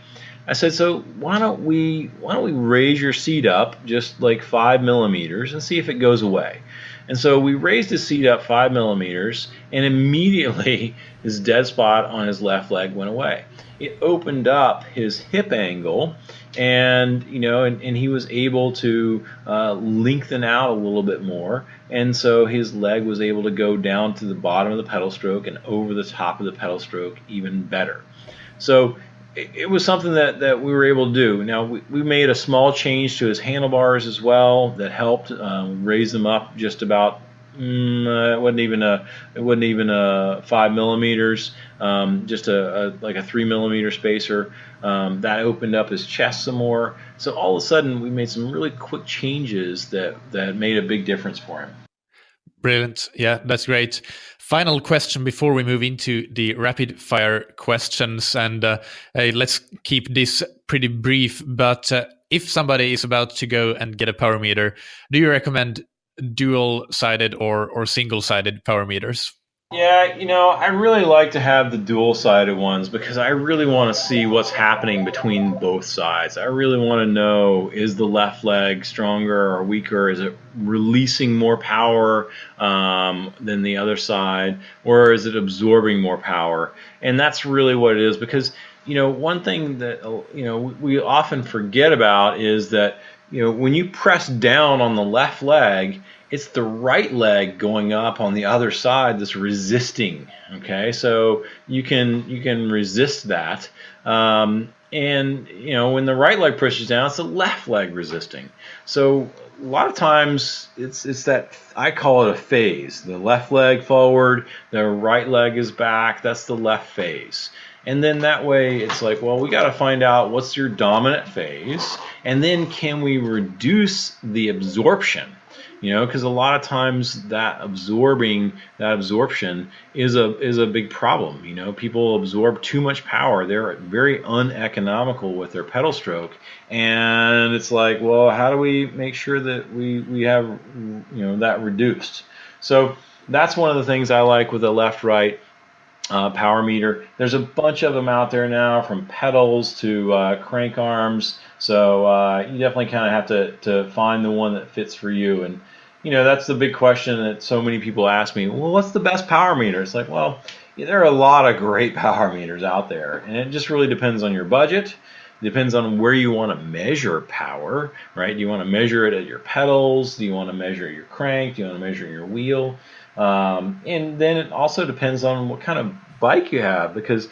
I said, so why don't we raise your seat up just like 5 millimeters and see if it goes away? And so we raised his seat up 5 millimeters, and immediately his dead spot on his left leg went away. It opened up his hip angle, and he was able to lengthen out a little bit more, and so his leg was able to go down to the bottom of the pedal stroke and over the top of the pedal stroke even better. So it was something that we were able to do. Now we made a small change to his handlebars as well that helped raise them up just about. It wasn't even a 5 millimeters, just like a 3 millimeter spacer. That opened up his chest some more. So all of a sudden, we made some really quick changes that made a big difference for him. Brilliant. Yeah, that's great. Final question before we move into the rapid fire questions, and let's keep this pretty brief. But if somebody is about to go and get a power meter, do you recommend dual-sided or single-sided power meters? Yeah, I really like to have the dual-sided ones, because I really want to see what's happening between both sides. I really want to know, is the left leg stronger or weaker? Is it releasing more power than the other side, or is it absorbing more power? And that's really what it is, because one thing that we often forget about is that when you press down on the left leg, it's the right leg going up on the other side that's resisting. Okay, so you can resist that, and when the right leg pushes down, it's the left leg resisting. So a lot of times it's that, I call it a phase. The left leg forward, the right leg is back. That's the left phase. And then that way it's like, well, we got to find out what's your dominant phase, and then can we reduce the absorption? Because a lot of times that absorption is a big problem. People absorb too much power. They're very uneconomical with their pedal stroke, and it's like, well, how do we make sure that we have that reduced? So that's one of the things I like with the left-right power meter. There's a bunch of them out there now, from pedals to crank arms. So you definitely kind of have to find the one that fits for you. And that's the big question that so many people ask me. Well, what's the best power meter? It's like, well, there are a lot of great power meters out there, and it just really depends on your budget. It depends on where you want to measure power, right? Do you want to measure it at your pedals? Do you want to measure your crank? Do you want to measure your wheel? And then it also depends on what kind of bike you have, because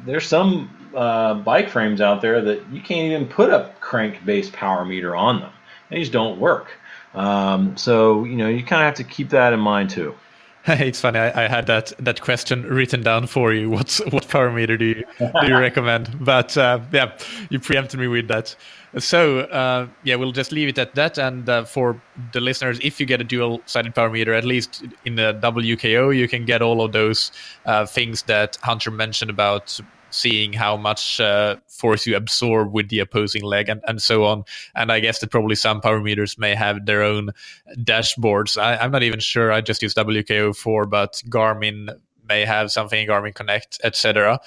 there's some bike frames out there that you can't even put a crank-based power meter on them. They just don't work. So you kind of have to keep that in mind too. It's funny. I had that question written down for you. What parameter do you recommend? But yeah, you preempted me with that. So yeah, we'll just leave it at that. And for the listeners, if you get a dual-sided parameter, at least in the WKO, you can get all of those things that Hunter mentioned about seeing how much force you absorb with the opposing leg and so on. And I guess that probably some power meters may have their own dashboards. I'm not even sure. I just use WKO4, but Garmin may have something, Garmin Connect, etc.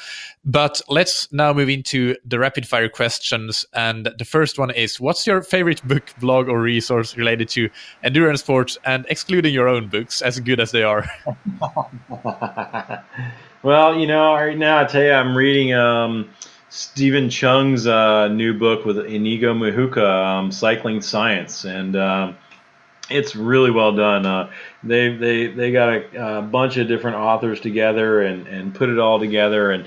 But let's now move into the rapid fire questions. And the first one is, what's your favorite book, blog, or resource related to endurance sports, and excluding your own books, as good as they are? Well, right now I tell you, I'm reading Stephen Chung's new book with Inigo Mahuka, Cycling Science, and it's really well done. They got a bunch of different authors together and put it all together, and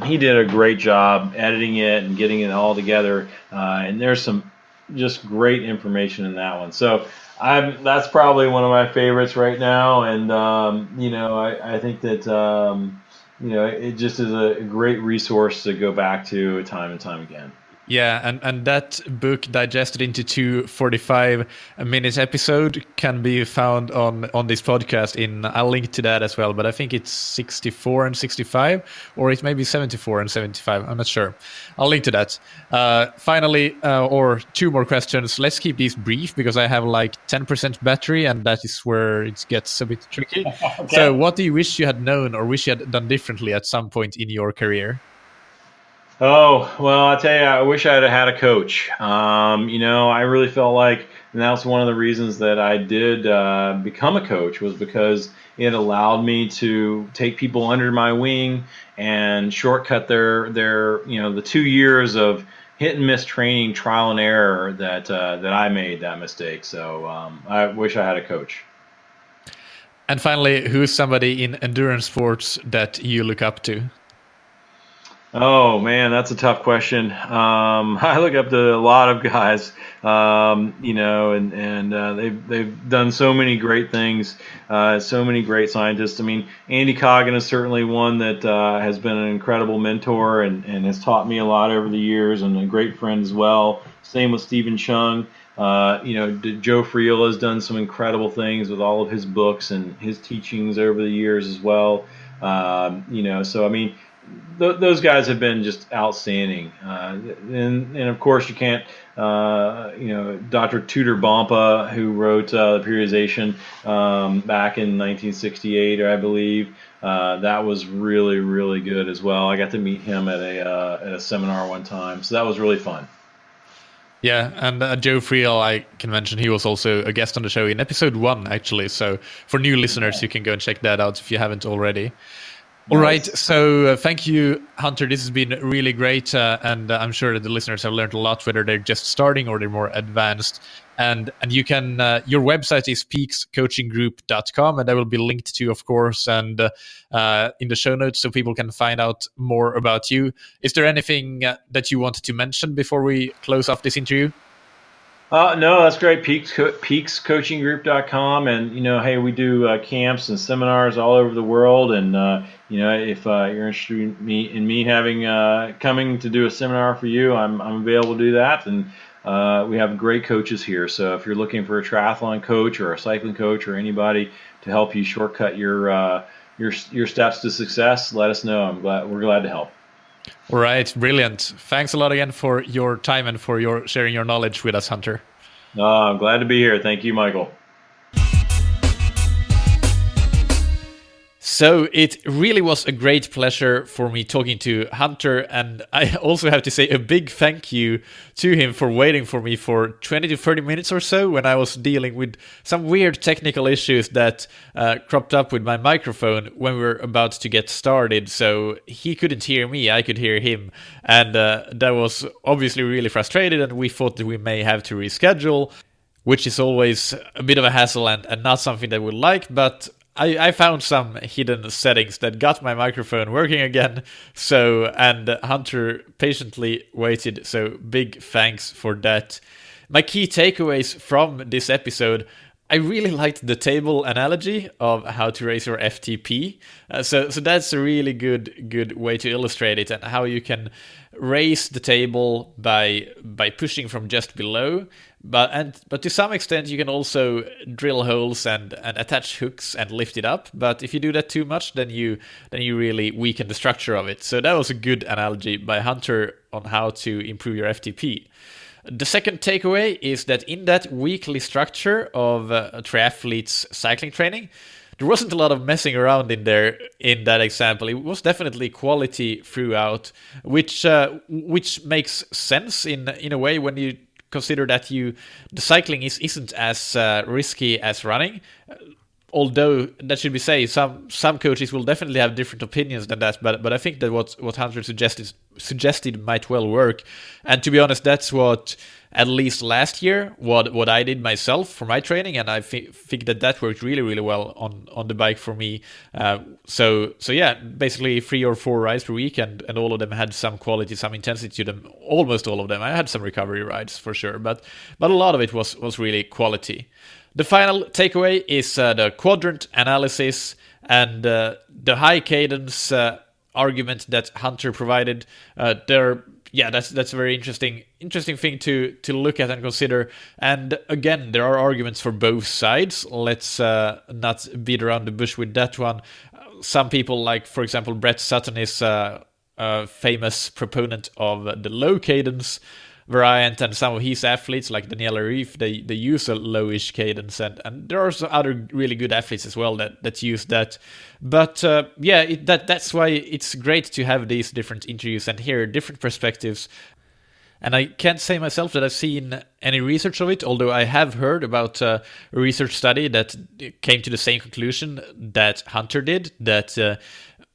he did a great job editing it and getting it all together. And there's some just great information in that one. So that's probably one of my favorites right now, and I think that it just is a great resource to go back to time and time again. Yeah, and that book digested into two 45-minute episode can be found on this podcast. I'll link to that as well, but I think it's 64 and 65, or it may be 74 and 75. I'm not sure. I'll link to that. Finally, or two more questions. Let's keep these brief because I have like 10% battery, and that is where it gets a bit tricky. Okay. So what do you wish you had known or wish you had done differently at some point in your career? Oh, well, I tell you, I wish I had had a coach. I really felt like, and that's one of the reasons that I did become a coach, was because it allowed me to take people under my wing and shortcut their the 2 years of hit and miss training, trial and error that I made that mistake. So I wish I had a coach. And finally, who's somebody in endurance sports that you look up to? Oh man, that's a tough question. I look up to a lot of guys, they've done so many great things, so many great scientists. I mean, Andy Coggan is certainly one that has been an incredible mentor and has taught me a lot over the years, and a great friend as well. Same with Stephen Chung. Joe Friel has done some incredible things with all of his books and his teachings over the years as well. So I mean, those guys have been just outstanding, and of course you can't, Dr. Tudor Bompa, who wrote the periodization back in 1968, I believe, that was really, really good as well. I got to meet him at a seminar one time, so that was really fun. Yeah, and Joe Friel, I can mention, he was also a guest on the show in episode 1, actually. So for new listeners, you can go and check that out if you haven't already. All right, so thank you, Hunter. This has been really great, and I'm sure that the listeners have learned a lot, whether they're just starting or they're more advanced. And you can, your website is peakscoachinggroup.com, and that will be linked to, of course, and in the show notes so people can find out more about you. Is there anything that you wanted to mention before we close off this interview? No, that's great. Peakscoachinggroup.com, and hey, we do camps and seminars all over the world, and if you're interested in me having coming to do a seminar for you, I'm available to do that, and we have great coaches here. So if you're looking for a triathlon coach or a cycling coach or anybody to help you shortcut your steps to success, let us know. We're glad to help. All right, brilliant. Thanks a lot again for your time and for your sharing your knowledge with us, Hunter. I'm glad to be here. Thank you, Michael. So it really was a great pleasure for me talking to Hunter, and I also have to say a big thank you to him for waiting for me for 20 to 30 minutes or so when I was dealing with some weird technical issues that cropped up with my microphone when we were about to get started. So he couldn't hear me, I could hear him, and that was obviously really frustrated, and we thought that we may have to reschedule, which is always a bit of a hassle and not something that we like, but I found some hidden settings that got my microphone working again. And Hunter patiently waited. So big thanks for that. My key takeaways from this episode I really liked the table analogy of how to raise your FTP. So that's a really good way to illustrate it, and how you can raise the table by pushing from just below. But to some extent you can also drill holes and attach hooks and lift it up. But if you do that too much, then you really weaken the structure of it. So that was a good analogy by Hunter on how to improve your FTP. The second takeaway is that in that weekly structure of triathletes cycling training, there wasn't a lot of messing around in there in that example. It was definitely quality throughout, which makes sense in a way when you consider that the cycling isn't as risky as running. Although that should be said, some coaches will definitely have different opinions than that, but I think that what Hunter suggested might well work. And to be honest, that's what, at least last year, what I did myself for my training, and I think that worked really well on the bike for me. So yeah, basically 3 or 4 rides per week, and all of them had some quality, some intensity to them. Almost all of them. I had some recovery rides for sure, but a lot of it was really quality. The final takeaway is the quadrant analysis and the high cadence argument that Hunter provided. That's a very interesting thing to look at and consider. And again, there are arguments for both sides. Let's not beat around the bush with that one. Some people, like for example Brett Sutton, is a famous proponent of the low cadence variant, and some of his athletes like Daniela Reef, they use a lowish cadence, and there are some other really good athletes as well that use that. But that's why it's great to have these different interviews and hear different perspectives. And I can't say myself that I've seen any research of it, although I have heard about a research study that came to the same conclusion that Hunter did, that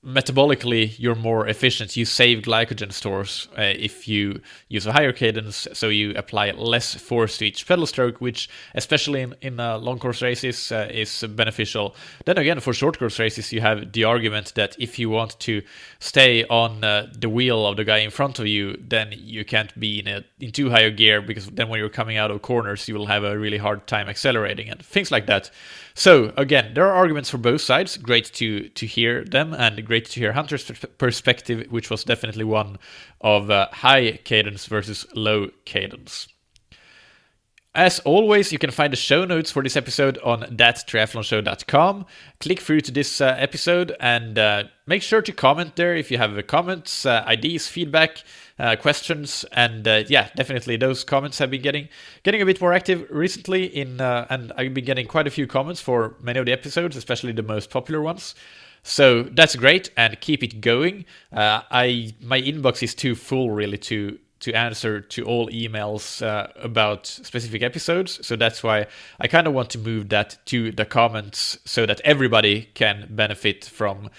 metabolically you're more efficient. You save glycogen stores if you use a higher cadence, so you apply less force to each pedal stroke, which especially in long course races is beneficial. Then again, for short course races, you have the argument that if you want to stay on the wheel of the guy in front of you, then you can't be in too high a gear, because then when you're coming out of corners you will have a really hard time accelerating and things like that. So again, there are arguments for both sides. Great to hear them, and great to hear Hunter's perspective, which was definitely one of high cadence versus low cadence. As always, you can find the show notes for this episode on thattriathlonshow.com. Click through to this episode and make sure to comment there if you have comments, ideas, feedback, questions, and definitely those comments have been getting a bit more active recently. And I've been getting quite a few comments for many of the episodes, especially the most popular ones. So that's great, and keep it going. My inbox is too full really to answer to all emails about specific episodes, so that's why I kind of want to move that to the comments so that everybody can benefit from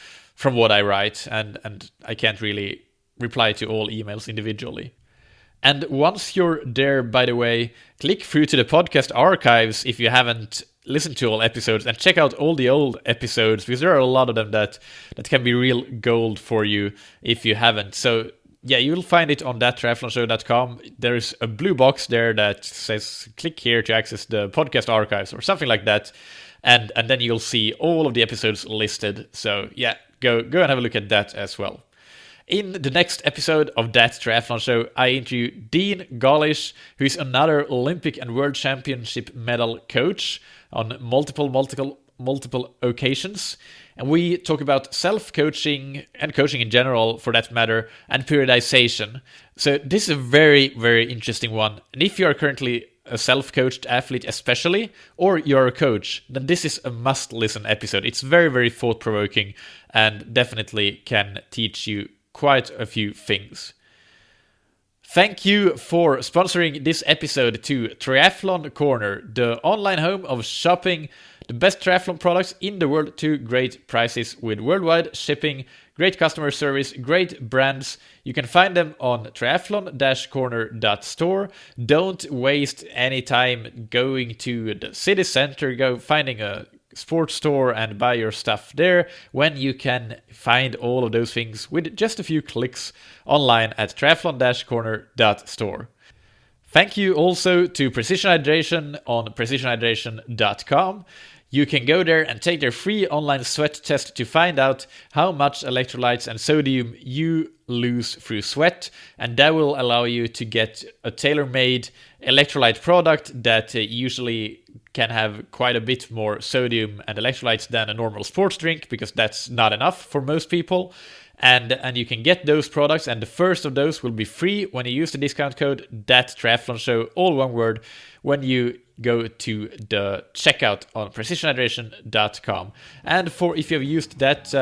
what I write, and I can't really reply to all emails individually. And once you're there, by the way, click through to the podcast archives if you haven't listened to all episodes, and check out all the old episodes, because there are a lot of them that can be real gold for you if you haven't. So yeah, you'll find it on thattriathlonshow.com. There's a blue box there that says click here to access the podcast archives or something like that, and then you'll see all of the episodes listed. So yeah, go and have a look at that as well. In the next episode of That Triathlon Show, I interview Dean Gollish, who is another Olympic and World Championship medal coach on multiple occasions. And we talk about self-coaching and coaching in general, for that matter, and periodization. So this is a very, very interesting one. And if you are currently a self-coached athlete especially, or you're a coach, then this is a must-listen episode. It's very, very thought-provoking and definitely can teach you quite a few things. Thank you for sponsoring this episode to Triathlon Corner, the online home of shopping the best triathlon products in the world to great prices with worldwide shipping, great customer service, great brands. You can find them on triathlon-corner.store. Don't waste any time going to the city center, go finding a sports store and buy your stuff there, when you can find all of those things with just a few clicks online at triathlon-corner.store. Thank you also to Precision Hydration on precisionhydration.com. You can go there and take their free online sweat test to find out how much electrolytes and sodium you lose through sweat, and that will allow you to get a tailor-made electrolyte product that usually can have quite a bit more sodium and electrolytes than a normal sports drink, because that's not enough for most people. And you can get those products, and the first of those will be free when you use the discount code ThatTriathlonShow, all one word, when you go to the checkout on precisionhydration.com. And if you have used that,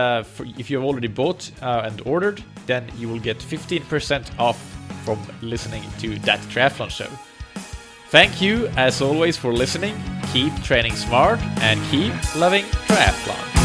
if you have already bought and ordered, then you will get 15% off from listening to That Triathlon Show. Thank you, as always, for listening. Keep training smart and keep loving triathlon.